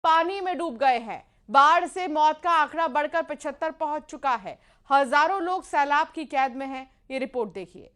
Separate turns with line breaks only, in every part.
पानी में डूब गए हैं। बाढ़ से मौत का आंकड़ा बढ़कर 75 पहुंच चुका है। हजारों लोग सैलाब की कैद में हैं। ये रिपोर्ट देखिए।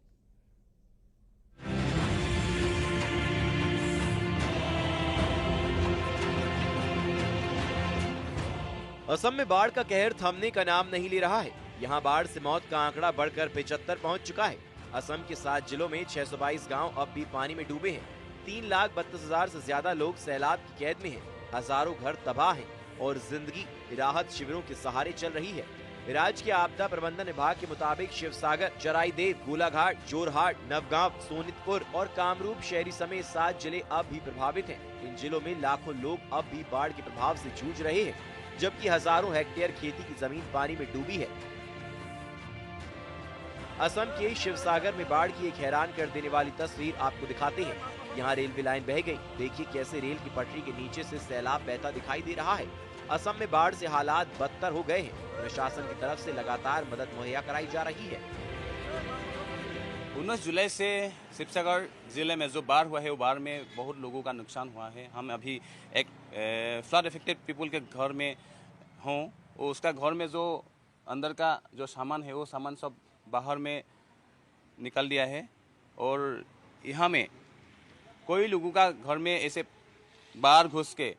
असम में बाढ़ का कहर थमने का नाम नहीं ले रहा है। यहाँ बाढ़ से मौत का आंकड़ा बढ़कर 75 पहुंच चुका है। असम के 7 जिलों में 622 गांव अब भी पानी में डूबे हैं। 3,32,000 से ज्यादा लोग सैलाब की कैद में हैं। हजारों घर तबाह हैं और जिंदगी राहत शिविरों के सहारे चल रही है। राज्य के आपदा प्रबंधन विभाग के मुताबिक शिवसागर, चराईदेव, गोलाघाट, जोरहाट, नवगांव, सोनितपुर और कामरूप शहरी समेत 7 जिले अब भी प्रभावित हैं। इन जिलों में लाखों लोग अब भी बाढ़ के प्रभाव से जूझ रहे हैं, जबकि हजारों हेक्टेयर खेती की जमीन पानी में डूबी है। असम के शिवसागर में बाढ़ की एक हैरान कर देने वाली तस्वीर आपको दिखाते हैं। यहाँ रेलवे लाइन बह गई। देखिए कैसे रेल की पटरी के नीचे से सैलाब बहता दिखाई दे रहा है। असम में बाढ़ से हालात बदतर हो गए हैं। प्रशासन की तरफ से लगातार मदद मुहैया कराई जा रही है।
19 जुलाई से शिवसागर जिले में जो बाढ़ हुआ है, वो बाढ़ में बहुत लोगों का नुकसान हुआ है। हम अभी एक फ्लड इफेक्टेड पीपल के घर में हूँ। उसका घर में जो अंदर का जो सामान है, वो सामान सब बाहर में निकल दिया है। और यहाँ में कोई लोगों का घर में ऐसे बाहर घुस के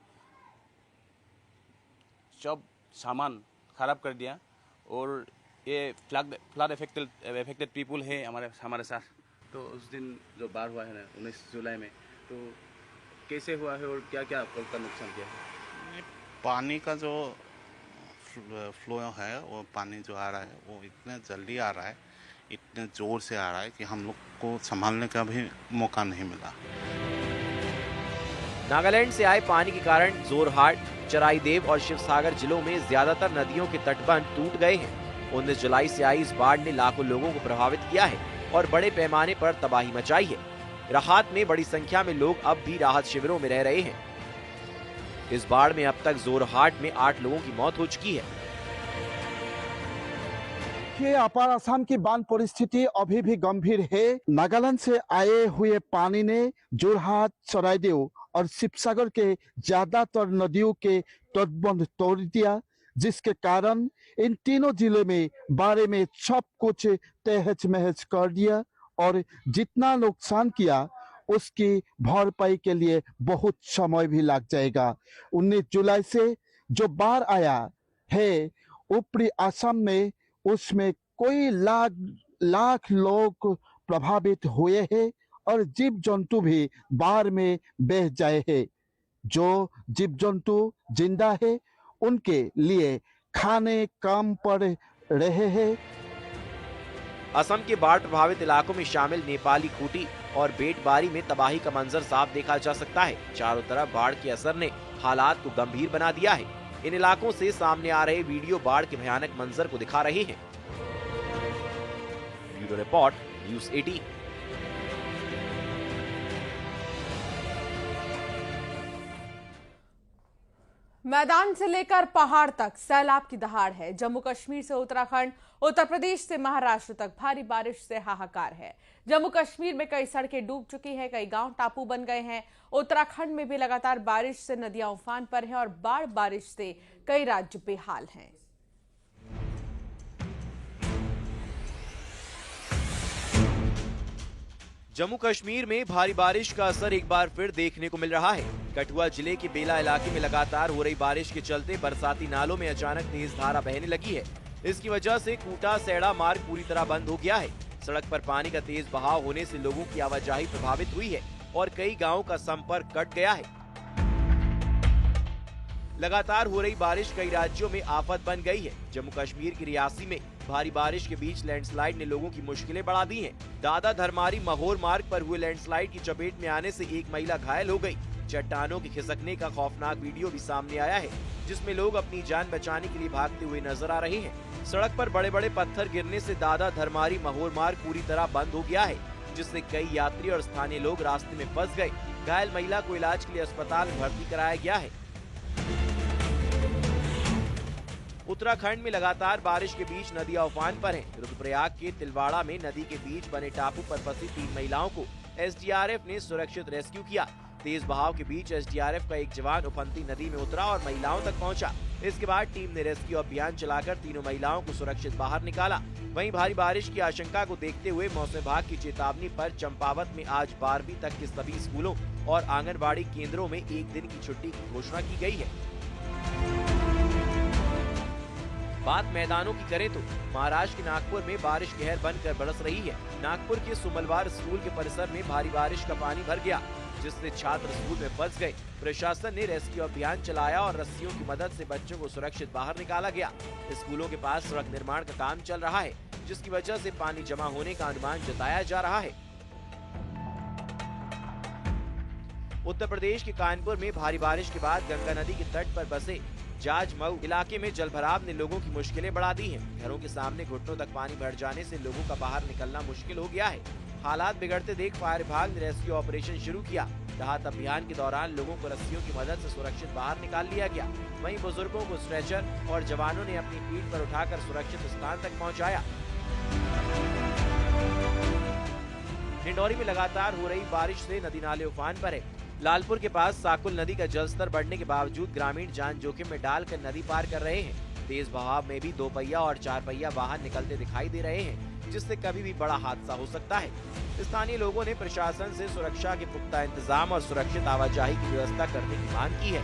सब सामान खराब कर दिया। और ये फ्लड इफेक्टेड पीपल है हमारे साथ। तो उस दिन जो बाढ़ हुआ है ना 19 जुलाई में, तो कैसे हुआ है और क्या क्या का नुकसान किया है?
पानी का जो फ्लो है, वो पानी जो आ रहा है वो इतने जल्दी आ रहा है, इतने जोर से आ रहा है कि हम लोग को संभालने का भी मौका नहीं मिला।
नागालैंड से आए पानी के कारण जोरहाट, चराईदेव और शिवसागर जिलों में ज्यादातर नदियों के तटबंध टूट गए हैं। 19 जुलाई से आई इस बाढ़ ने लाखों लोगों को प्रभावित किया है और बड़े पैमाने पर तबाही मचाई है। राहत में बड़ी संख्या में लोग अब भी राहत शिविरों में रह रहे हैं। इस बाढ़ में अब तक जोरहाट में 8 लोगों की मौत हो चुकी है।
ये अपर असम की बाढ़ परिस्थिति अभी भी गंभीर है। नागालैंड से आए हुए पानी ने जोरहाट, चराईदेव और शिवसागर के ज्यादातर नदियों के तटबंध तोड़ दिया, जिसके कारण इन तीनों जिले में बाढ़ में सब कुछ तहस महस कर दिया और जितना नुकसान किया उसकी भरपाई के लिए बहुत समय भी लग जाएगा। 19 जुलाई से जो बाढ़ आया है ऊपरी असम में, उसमें कोई लाख लोग प्रभावित हुए हैं और जीव जंतु भी बाढ़ में बह जाए हैं। जो जीव जंतु जिंदा है उनके लिए खाने काम पड़ रहे हैं।
असम के बाढ़ प्रभावित इलाकों में शामिल नेपाली खूंटी और बेटबारी में तबाही का मंजर साफ देखा जा सकता है। चारों तरफ बाढ़ के असर ने हालात को गंभीर बना दिया है। इन इलाकों से सामने आ रहे वीडियो बाढ़ के भयानक मंजर को दिखा रहे हैं। Bureau report, news 18।
मैदान से लेकर पहाड़ तक सैलाब की दहाड़ है। जम्मू कश्मीर से उत्तराखंड, उत्तर प्रदेश से महाराष्ट्र तक भारी बारिश से हाहाकार है। जम्मू कश्मीर में कई सड़कें डूब चुकी हैं, कई गांव टापू बन गए हैं। उत्तराखंड में भी लगातार बारिश से नदियां उफान पर हैं और बाढ़ बारिश से कई राज्य बेहाल हैं।
जम्मू कश्मीर में भारी बारिश का असर एक बार फिर देखने को मिल रहा है। कठुआ जिले के बेला इलाके में लगातार हो रही बारिश के चलते बरसाती नालों में अचानक तेज धारा बहने लगी है। इसकी वजह से कूटा सैड़ा मार्ग पूरी तरह बंद हो गया है। सड़क पर पानी का तेज बहाव होने से लोगों की आवाजाही प्रभावित हुई है और कई गाँवों का संपर्क कट गया है। लगातार हो रही बारिश कई राज्यों में आफत बन गई है। जम्मू कश्मीर की रियासी में भारी बारिश के बीच लैंडस्लाइड ने लोगों की मुश्किलें बढ़ा दी हैं। दादा धरमारी महोर मार्ग पर हुए लैंडस्लाइड की चपेट में आने से एक महिला घायल हो गई। चट्टानों के खिसकने का खौफनाक वीडियो भी सामने आया है, जिसमें लोग अपनी जान बचाने के लिए भागते हुए नजर आ रहे हैं। सड़क पर बड़े बड़े पत्थर गिरने से दादा धरमारी महोर मार्ग पूरी तरह बंद हो गया है, जिससे कई यात्री और स्थानीय लोग रास्ते में फंस गए। घायल महिला को इलाज के लिए अस्पताल में भर्ती कराया गया है। उत्तराखंड में लगातार बारिश के बीच नदियां उफान पर हैं। रुद्रप्रयाग के तिलवाड़ा में नदी के बीच बने टापू पर फंसी 3 महिलाओं को एसडीआरएफ ने सुरक्षित रेस्क्यू किया। तेज बहाव के बीच एसडीआरएफ का एक जवान उफनती नदी में उतरा और महिलाओं तक पहुंचा। इसके बाद टीम ने रेस्क्यू अभियान चलाकर तीनों महिलाओं को सुरक्षित बाहर निकाला। वहीं भारी बारिश की आशंका को देखते हुए मौसम विभाग की चेतावनी पर चंपावत में आज 12वीं तक के सभी स्कूलों और आंगनबाड़ी केंद्रों में एक दिन की छुट्टी की घोषणा की गई है। बात मैदानों की करें तो महाराष्ट्र के नागपुर में बारिश कहर बनकर बरस रही है। नागपुर के सुमलवार स्कूल के परिसर में भारी बारिश का पानी भर गया, जिससे छात्र स्कूल में फंस गए। प्रशासन ने रेस्क्यू अभियान चलाया और रस्सियों की मदद से बच्चों को सुरक्षित बाहर निकाला गया। स्कूलों के पास सड़क निर्माण का काम चल रहा है, जिसकी वजह से पानी जमा होने का अनुमान जताया जा रहा है। उत्तर प्रदेश के कानपुर में भारी बारिश के बाद गंगा नदी के तट पर बसे जाजमऊ इलाके में जलभराव ने लोगों की मुश्किलें बढ़ा दी हैं। घरों के सामने घुटनों तक पानी भर जाने से लोगों का बाहर निकलना मुश्किल हो गया है। हालात बिगड़ते देख फायर विभाग ने रेस्क्यू ऑपरेशन शुरू किया। राहत अभियान के दौरान लोगों को रस्सियों की मदद से सुरक्षित बाहर निकाल लिया गया। वहीं बुजुर्गों को स्ट्रेचर और जवानों ने अपनी पीठ पर उठाकर सुरक्षित स्थान तक पहुंचाया। डिंडौरी में लगातार हो रही बारिश से नदी नाले उफान पर है। लालपुर के पास साकुल नदी का जलस्तर बढ़ने के बावजूद ग्रामीण जान जोखिम में डालकर नदी पार कर रहे हैं। तेज बहाव में भी 2 पहिया और 4 पहिया वाहन निकलते दिखाई दे रहे हैं, जिससे कभी भी बड़ा हादसा हो सकता है। स्थानीय लोगों ने प्रशासन से सुरक्षा के पुख्ता इंतजाम और सुरक्षित आवाजाही की व्यवस्था करने की मांग की है।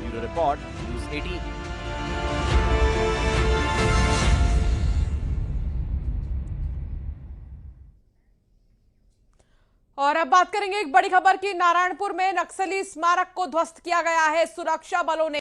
Bureau report, news 18।
और अब बात करेंगे एक बड़ी खबर की। नारायणपुर में नक्सली स्मारक को ध्वस्त किया गया है। सुरक्षा बलों ने